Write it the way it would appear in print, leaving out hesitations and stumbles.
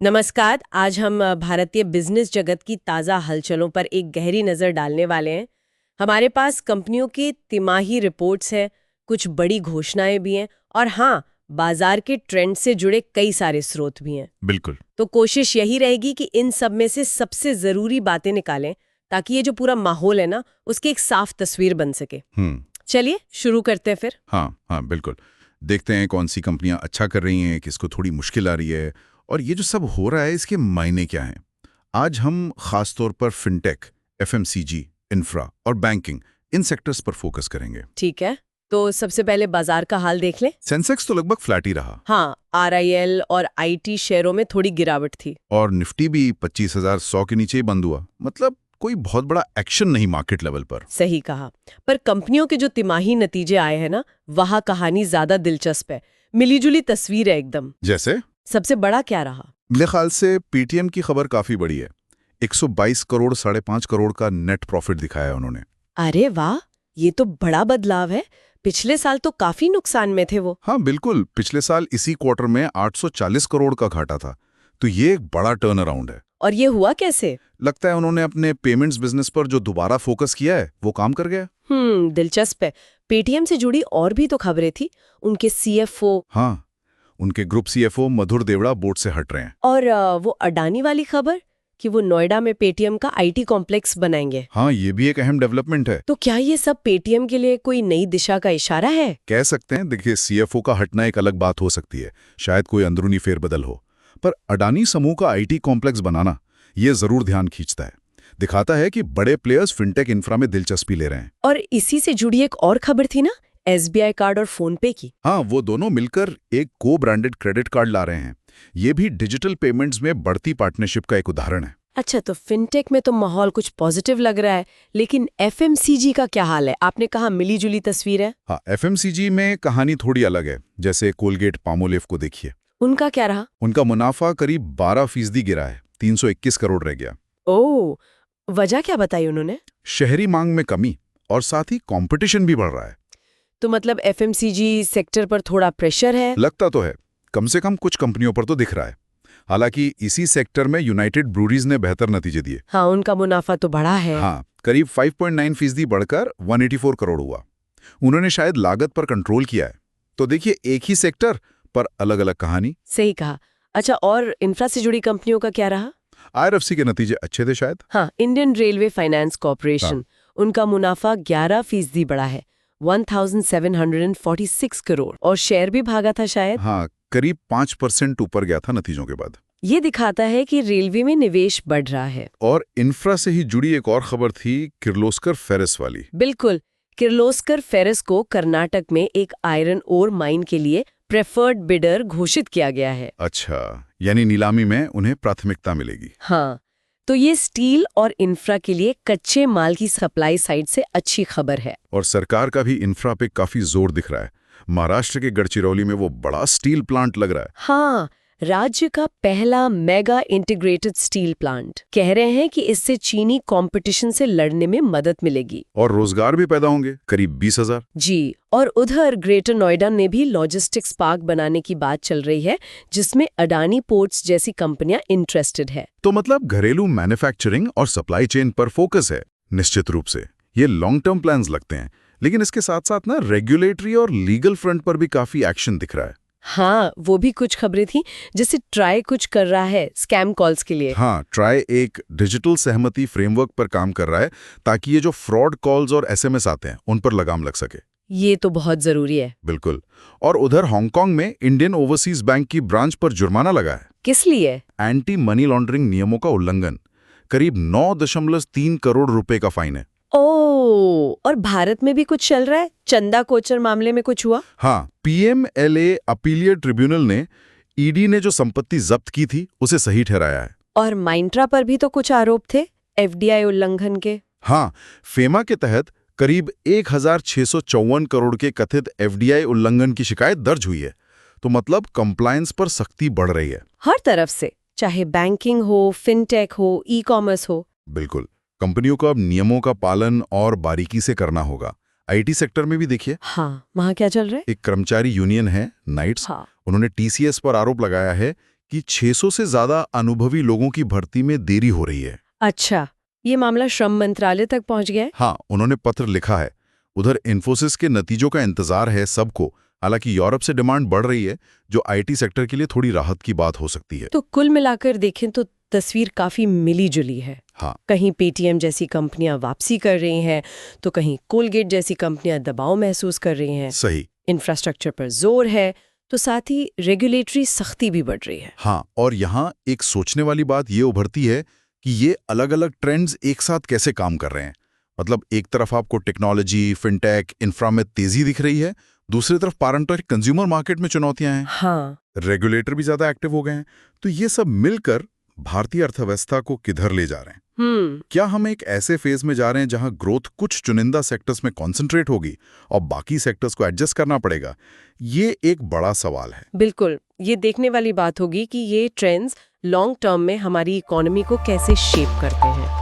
नमस्कार। आज हम भारतीय बिजनेस जगत की ताज़ा हलचलों पर एक गहरी नज़र डालने वाले हैं। हमारे पास कंपनियों की तिमाही रिपोर्ट्स हैं, कुछ बड़ी घोषणाएं भी हैं और हाँ, बाजार के ट्रेंड से जुड़े कई सारे स्रोत भी हैं। बिल्कुल। तो कोशिश यही रहेगी कि इन सब में से सबसे ज़रूरी बातें निकालें ताकि ये जो पूरा माहौल है ना, उसकी एक साफ तस्वीर बन सके। चलिए शुरू करते हैं फिर। हाँ हाँ बिल्कुल। देखते हैं कौन सी कंपनियां अच्छा कर रही हैं, किसको थोड़ी मुश्किल आ रही है और ये जो सब हो रहा है इसके मायने क्या हैं। आज हम खास तौर पर फिनटेक, एफएमसीजी, इंफ्रा और बैंकिंग इन सेक्टर्स पर फोकस करेंगे। ठीक है, तो सबसे पहले बाजार का हाल देख लें। सेंसेक्स तो लगभग फ्लैट ही रहा हाँ, आरआईएल और आईटी शेयरों में थोड़ी गिरावट थी। और निफ्टी भी 25,100 के नीचे ही बंद हुआ। मतलब कोई बहुत बड़ा एक्शन नहीं मार्केट लेवल पर। सही कहा। पर कंपनियों के जो तिमाही नतीजे आए हैं ना, वहाँ कहानी ज्यादा दिलचस्प है। मिलीजुली तस्वीर है एकदम। जैसे सबसे बड़ा क्या रहा? मेरे ख्याल से पीटीएम की खबर काफी बड़ी है। 122 करोड़ 5.5 करोड़ का नेट प्रॉफिट दिखाया उन्होंने। अरे वाह, ये तो बड़ा बदलाव है। पिछले साल तो काफी नुकसान में थे वो। हाँ बिल्कुल, पिछले साल इसी क्वार्टर में 840 करोड़ का घाटा था। तो ये एक बड़ा टर्न अराउंड है। और ये हुआ कैसे? लगता है उन्होंने अपने पेमेंट्स बिजनेस पर जो दोबारा फोकस किया है वो काम कर गया। दिलचस्प है। पेटीएम से जुड़ी और भी तो खबरें थी। उनके सीएफओ। हाँ, उनके ग्रुप सीएफओ मधुर देवड़ा बोर्ड से हट रहे हैं। और वो अडानी वाली खबर कि वो नोएडा में पेटीएम का आईटी कॉम्प्लेक्स बनाएंगे। हाँ, ये भी एक अहम डेवलपमेंट है। तो क्या ये सब पेटीएम के लिए कोई नई दिशा का इशारा है? कह सकते हैं। देखिए, सीएफओ का हटना एक अलग बात हो सकती है, शायद कोई अंदरूनी फेरबदल हो, पर अडानी समूह का आईटी कॉम्प्लेक्स बनाना ये जरूर ध्यान खींचता है। दिखाता है कि बड़े प्लेयर्स फिनटेक इंफ्रा में दिलचस्पी ले रहे हैं। और इसी से जुड़ी एक और खबर थी ना, एसबीआई कार्ड और फोन पे की। हाँ, वो दोनों मिलकर एक को ब्रांडेड क्रेडिट कार्ड ला रहे हैं। ये भी डिजिटल पेमेंट्स में बढ़ती पार्टनरशिप का एक उदाहरण है। अच्छा, तो फिनटेक में तो माहौल कुछ पॉजिटिव लग रहा है, लेकिन एफएमसीजी का क्या हाल है? आपने कहा मिली-जुली तस्वीर है। हाँ, एफएमसीजी में कहानी थोड़ी अलग है। जैसे कोलगेट पामोलिव को देखिए। उनका क्या रहा? उनका मुनाफा करीब 12% गिरा है, 321 करोड़ रह गया। ओह, वजह क्या बताई उन्होंने? शहरी मांग में कमी और साथ ही कंपटीशन भी बढ़ रहा है। तो मतलब एफएमसीजी सेक्टर पर थोड़ा प्रेशर है। लगता तो है, कम से कम कुछ कंपनियों पर तो दिख रहा है। हालांकि इसी सेक्टर में यूनाइटेड ब्रूरीज ने बेहतर नतीजे दिए। हाँ, उनका मुनाफा तो बढ़ा है। हाँ, करीब 5.9% बढ़कर 184 करोड़ हुआ। उन्होंने शायद लागत पर कंट्रोल किया है। तो देखिए, एक ही सेक्टर पर अलग अलग कहानी। सही कहा। अच्छा, और इंफ्रा से जुड़ी कंपनियों का क्या रहा? आईआरएफसी के नतीजे अच्छे थे शायद। हाँ, इंडियन रेलवे फाइनेंस कॉर्पोरेशन, उनका मुनाफा 11% बढ़ा है, 1746 करोड़, और शेयर भी भागा था शायद। हाँ, करीब 5% ऊपर गया था नतीजों के बाद। ये दिखाता है कि रेलवे में निवेश बढ़ रहा है। और इंफ्रा से ही जुड़ी एक और खबर थी, किर्लोस्कर फेरस वाली। बिल्कुल, किर्लोस्कर फेरस को कर्नाटक में एक आयरन ओर माइन के लिए प्रेफर्ड बिडर घोषित किया गया है। अच्छा, यानी नीलामी में उन्हें प्राथमिकता मिलेगी। हाँ, तो ये स्टील और इंफ्रा के लिए कच्चे माल की सप्लाई साइड से अच्छी खबर है। और सरकार का भी इंफ्रा पे काफी जोर दिख रहा है। महाराष्ट्र के गढ़चिरौली में वो बड़ा स्टील प्लांट लग रहा है। हाँ, राज्य का पहला मेगा इंटीग्रेटेड स्टील प्लांट। कह रहे हैं कि इससे चीनी कंपटीशन से लड़ने में मदद मिलेगी। और रोजगार भी पैदा होंगे, करीब 20,000। जी, और उधर ग्रेटर नोएडा में भी लॉजिस्टिक्स पार्क बनाने की बात चल रही है, जिसमें अडानी पोर्ट्स जैसी कंपनियां इंटरेस्टेड है। तो मतलब घरेलू मैन्युफैक्चरिंग और सप्लाई चेन पर फोकस है। निश्चित रूप से ये लॉन्ग टर्म प्लान्स लगते हैं, लेकिन इसके साथ साथ ना रेगुलेटरी और लीगल फ्रंट पर भी काफी एक्शन दिख रहा है। हाँ, वो भी कुछ खबरें थी, जैसे ट्राई कुछ कर रहा है स्कैम कॉल्स के लिए। हाँ, ट्राई एक डिजिटल सहमति फ्रेमवर्क पर काम कर रहा है ताकि ये जो फ्रॉड कॉल्स और एसएमएस आते हैं उन पर लगाम लग सके। ये तो बहुत जरूरी है। बिल्कुल। और उधर हांगकांग में इंडियन ओवरसीज बैंक की ब्रांच पर जुर्माना लगा है। किस लिए? एंटी मनी लॉन्ड्रिंग नियमों का उल्लंघन। करीब 9.3 करोड़ रुपए का फाइन है। ओह, और भारत में भी कुछ चल रहा है? चंदा कोचर मामले में कुछ हुआ? हाँ, पीएमएलए अपीलिएट ट्रिब्यूनल ने ईडी ने जो संपत्ति जब्त की थी उसे सही ठहराया है। और माइंट्रा पर भी तो कुछ आरोप थे एफडीआई उल्लंघन के। हाँ, फेमा के तहत करीब 1,654 करोड़ के कथित एफडीआई उल्लंघन की शिकायत दर्ज हुई है। तो मतलब कंप्लायंस पर सख्ती बढ़ रही है हर तरफ से, चाहे बैंकिंग हो, फिनटेक हो, ई कॉमर्स हो। बिल्कुल। कंपनियों को अब नियमों का पालन और बारीकी से करना होगा। आईटी सेक्टर में भी देखिए। हाँ, वहाँ क्या चल रहा है? एक कर्मचारी यूनियन है नाइट्स। हाँ। उन्होंने टीसीएस पर आरोप लगाया है कि 600 से ज्यादा अनुभवी लोगों की भर्ती में देरी हो रही है। अच्छा, ये मामला श्रम मंत्रालय तक पहुंच गया है? हाँ, उन्होंने पत्र लिखा है। उधर इन्फोसिस के नतीजों का इंतजार है सबको। हालांकि यूरोप से डिमांड बढ़ रही है, जो आईटी सेक्टर के लिए थोड़ी राहत की बात हो सकती है। तो कुल मिलाकर देखें तो तस्वीर काफी मिली जुली है। हाँ, कहीं पेटीएम जैसी कंपनियां वापसी कर रही हैं, तो कहीं कोलगेट जैसी कंपनियां दबाव महसूस कर रही हैं। सही। इंफ्रास्ट्रक्चर पर जोर है, तो साथ ही रेगुलेटरी सख्ती भी बढ़ रही है। हाँ, और यहाँ एक सोचने वाली बात ये उभरती है कि ये अलग-अलग ट्रेंड्स एक साथ कैसे काम कर रहे हैं। मतलब एक तरफ आपको टेक्नोलॉजी, फिनटेक, इंफ्रा में तेजी दिख रही है, दूसरी तरफ पारंपरिक कंज्यूमर मार्केट में चुनौतियां हैं। हाँ, रेगुलेटर भी ज्यादा एक्टिव हो गए हैं। तो ये सब मिलकर भारतीय अर्थव्यवस्था को किधर ले जा रहे हैं? क्या हम एक ऐसे फेज में जा रहे हैं जहां ग्रोथ कुछ चुनिंदा सेक्टर्स में कॉन्सेंट्रेट होगी और बाकी सेक्टर्स को एडजस्ट करना पड़ेगा? ये एक बड़ा सवाल है। बिल्कुल। ये देखने वाली बात होगी कि ये ट्रेंड्स लॉन्ग टर्म में हमारी इकोनॉमी को कैसे शेप करते हैं।